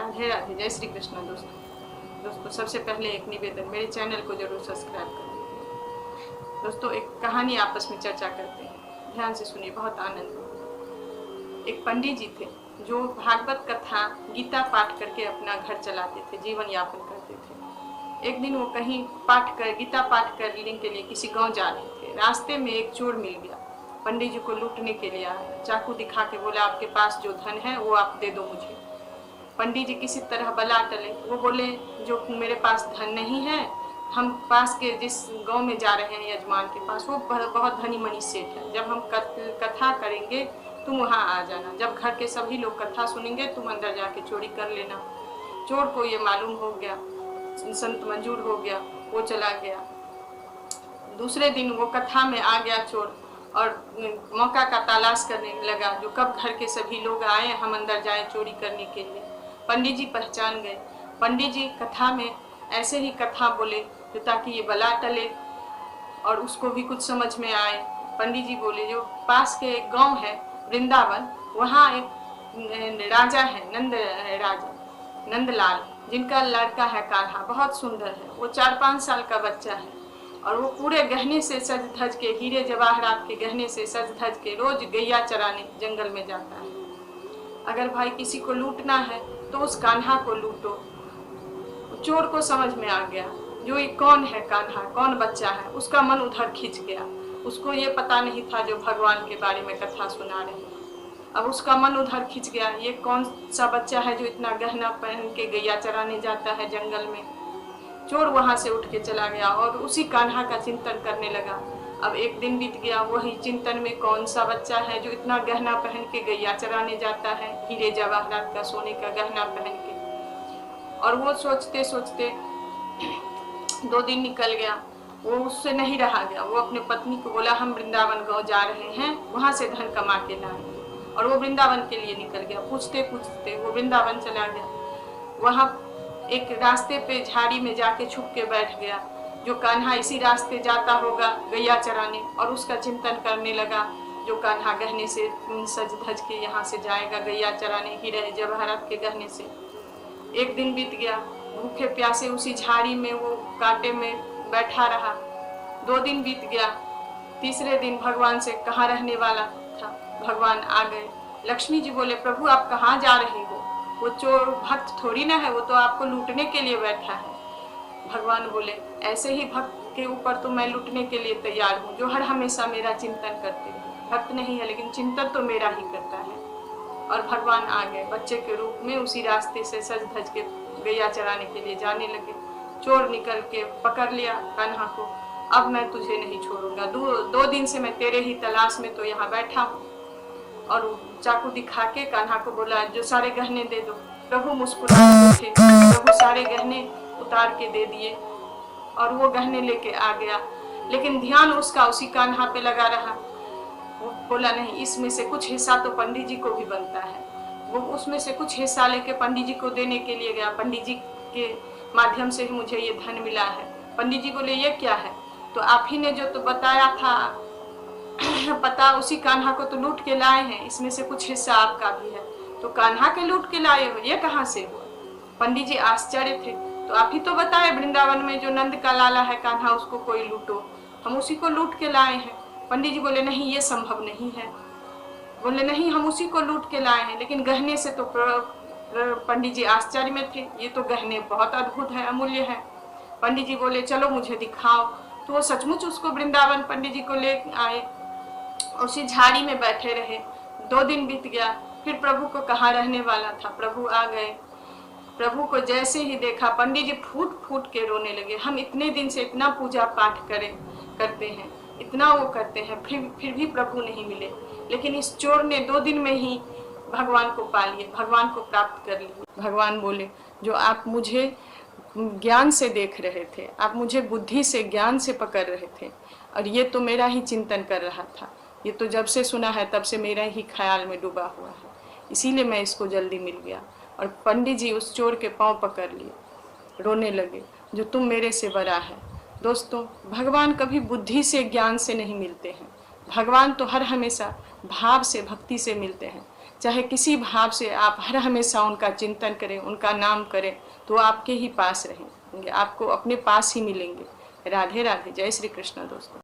राधे राधे, जय श्री कृष्ण। दोस्तों सबसे पहले एक निवेदन, मेरे चैनल को जरूर सब्सक्राइब कर दीजिए। दोस्तों एक कहानी आपस में चर्चा करते हैं, ध्यान से सुनिए, बहुत आनंद होगा। एक पंडित जी थे जो भागवत कथा गीता पाठ करके अपना घर चलाते थे, जीवन यापन करते थे। एक दिन वो कहीं गीता पाठ करने के लिए किसी गांव जा रहे थे। रास्ते में एक चोर मिल गया, पंडित जी को लूटने के लिए आया। चाकू दिखा के बोला, आपके पास जो धन है वो आप दे दो मुझे। पंडित जी किसी तरह बला टले। वो बोले, जो मेरे पास धन नहीं है, हम पास के जिस गांव में जा रहे हैं यजमान के पास, वो बहुत धनी मनी सेठ है। जब हम कथा करेंगे तुम वहाँ आ जाना। जब घर के सभी लोग कथा सुनेंगे तुम अंदर जाके चोरी कर लेना। चोर को ये मालूम हो गया, संत मंजूर हो गया, वो चला गया। दूसरे दिन वो कथा में आ गया चोर और मौका का तलाश करने लगा, जो कब घर के सभी लोग आए, हम अंदर जाए चोरी करने के लिए। पंडित जी पहचान गए। पंडित जी कथा में ऐसे ही कथा बोले जो ताकि ये बला टले और उसको भी कुछ समझ में आए। पंडित जी बोले, जो पास के एक गांव है वृंदावन, वहाँ एक राजा है, नंदलाल, जिनका लड़का है कान्हा, बहुत सुंदर है। वो 4-5 साल का बच्चा है और वो पूरे गहने से सज धज के, हीरे जवाहरात के गहने से सज धज के रोज गैया चराने जंगल में जाता है। अगर भाई किसी को लूटना है तो उस कान्हा को लूटो। चोर को समझ में आ गया जो ये कौन है कान्हा, कौन बच्चा है। उसका मन उधर खिंच गया। उसको ये पता नहीं था जो भगवान के बारे में कथा सुना रहे हैं। अब उसका मन उधर खिंच गया, ये कौन सा बच्चा है जो इतना गहना पहन के गैया चराने जाता है जंगल में। चोर वहां से उठ के चला गया और उसी कान्हा का चिंतन करने लगा। अब एक दिन बीत गया, वही चिंतन में कौन सा बच्चा है जो इतना गहना पहन के गैया चराने जाता है, हीरे जवाहरात का, सोने का गहना पहन के। और वो सोचते सोचते 2 दिन निकल गया। वो उससे नहीं रहा गया। वो अपने पत्नी को बोला, हम वृंदावन गाँव जा रहे हैं, वहां से धन कमा के लाएंगे। और वो वृंदावन के लिए निकल गया। पूछते पूछते वो वृंदावन चला गया। वहां एक रास्ते पे झाड़ी में जाके छुप के बैठ गया, जो कान्हा इसी रास्ते जाता होगा गैया चराने, और उसका चिंतन करने लगा, जो कान्हा गहने से सज धज के यहाँ से जाएगा गैया चराने, हीरे जवाहरात के गहने से। एक दिन बीत गया, भूखे प्यासे उसी झाड़ी में, वो कांटे में बैठा रहा। 2 दिन बीत गया। तीसरे दिन भगवान से कहाँ रहने वाला था, भगवान आ गए। लक्ष्मी जी बोले, प्रभु आप कहाँ जा रहे हो? वो चोर भक्त थोड़ी ना है, वो तो आपको लूटने के लिए बैठा है। भगवान बोले, ऐसे ही भक्त के ऊपर तो मैं लूटने के लिए तैयार हूँ, जो हर हमेशा मेरा चिंतन करते हैं। भक्त नहीं है लेकिन चिंतन तो मेरा ही करता है। और भगवान आ गए बच्चे के रूप में, उसी रास्ते से सज धज के गैया चराने के लिए जाने लगे। चोर निकल के पकड़ लिया कान्हा को। अब मैं तुझे नहीं छोड़ूंगा, 2 दिन से मैं तेरे ही तलाश में तो यहाँ बैठा हूँ। और चाकू दिखा के कान्हा को बोला, जो सारे गहने दे दो। प्रभु मुस्कुराते उठे, प्रभु सारे गहने उतार के दे दिए और वो गहने लेके आ गया। लेकिन ध्यान उसका उसी कान्हा पे लगा रहा। वो बोला, नहीं, इसमें से कुछ हिस्सा तो पंडित जी को भी बनता है। वो उसमें से कुछ हिस्सा लेके पंडित जी को देने के लिए गया। पंडित जी के माध्यम से ही मुझे ये धन मिला है। पंडित जी बोले, ये क्या है? तो आप ही ने जो तो बताया था, पता उसी कान्हा को तो लूट के लाए हैं, इसमें से कुछ हिस्सा आपका भी है। तो कान्हा के लूट के लाए हो, ये कहाँ से हुआ? पंडित जी आश्चर्य थे। तो आप ही तो बताए वृंदावन में जो नंद का लाला है कान्हा, उसको कोई लूटो, हम उसी को लूट के लाए हैं। पंडित जी बोले, नहीं, ये संभव नहीं है। बोले, नहीं, हम उसी को लूट के लाए हैं, लेकिन गहने से तो पंडित जी आश्चर्य में थे, ये तो गहने बहुत अद्भुत है, अमूल्य है। पंडित जी बोले, चलो मुझे दिखाओ। तो वो सचमुच उसको वृंदावन पंडित जी को ले आए, उसी झाड़ी में बैठे रहे। 2 दिन बीत गया। फिर प्रभु को कहाँ रहने वाला था, प्रभु आ गए। प्रभु को जैसे ही देखा, पंडित जी फूट फूट के रोने लगे। हम इतने दिन से इतना पूजा पाठ करते हैं, इतना वो करते हैं, फिर भी प्रभु नहीं मिले। लेकिन इस चोर ने 2 दिन में ही भगवान को पा लिए, भगवान को प्राप्त कर लिए। भगवान बोले, जो आप मुझे ज्ञान से देख रहे थे, आप मुझे बुद्धि से, ज्ञान से पकड़ रहे थे, और ये तो मेरा ही चिंतन कर रहा था। ये तो जब से सुना है तब से मेरा ही ख्याल में डूबा हुआ है, इसीलिए मैं इसको जल्दी मिल गया। और पंडित जी उस चोर के पांव पकड़ लिए, रोने लगे, जो तुम मेरे से बड़ा है। दोस्तों, भगवान कभी बुद्धि से, ज्ञान से नहीं मिलते हैं। भगवान तो हर हमेशा भाव से, भक्ति से मिलते हैं। चाहे किसी भाव से आप हर हमेशा उनका चिंतन करें, उनका नाम करें, तो आपके ही पास रहेंगे, आपको अपने पास ही मिलेंगे। राधे राधे। जय श्री कृष्ण दोस्तों।